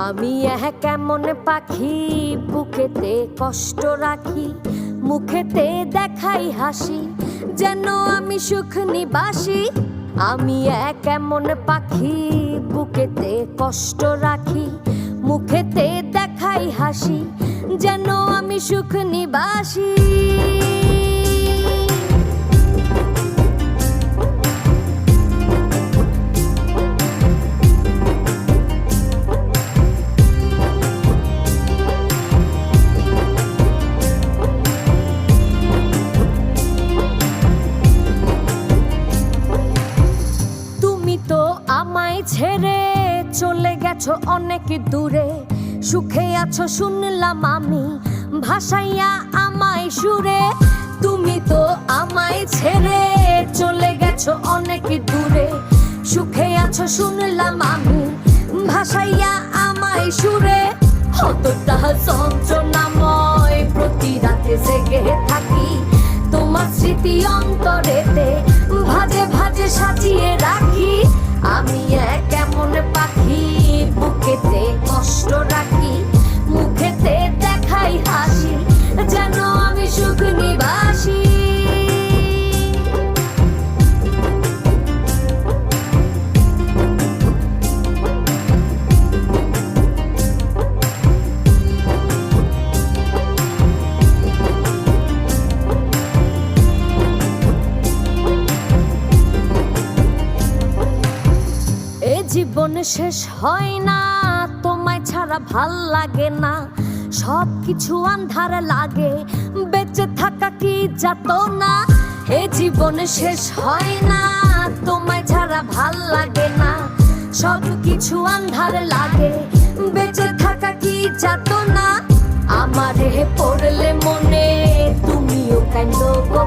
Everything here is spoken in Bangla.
আমি কেমন পাখি, বুকেতে কষ্ট রাখি, মুখেতে দেখাই হাসি, যেন আমি সুখ নিবাসী। আমি কেমন পাখি, বুকেতে কষ্ট রাখি, মুখেতে দেখাই হাসি, যেন আমি সুখ নিবাসী। আমায় ছেড়ে চলে গেছো অনেক দূরে, সুখে আছো শুনলাম আমি, ভাসাইয়া আমায় সুরে। তুমি তো আমায় ছেড়ে চলে গেছো অনেক দূরে, সুখে আছো শুনলাম আমি, ভাসাইয়া আমায় সুরে। কতটা যন্ত্রণাময় প্রতি রাতে জেগে থাকি, তোমার স্মৃতি অন্তরেতে ভাজে ভাজে সাজিয়ে রাখি। আমি কেমন পাখি, বুকেতে কষ্ট রাখি, মুখেতে দেখাই হাসি, যেন আমি সুখ নিবাসী। জীবন শেষ হয় না, তোমায় ছাড়া ভাল লাগে না, সব কিছু আন্ধার লাগে, বেঁচে থাকা কি যাতনা। এ জীবন শেষ হয় না, তোমায় ছাড়া ভাল লাগে না, সব কিছু আন্ধার লাগে, বেঁচে থাকা কি যাতনা। আমারে পড়লে মনে তুমিও কান্দো গো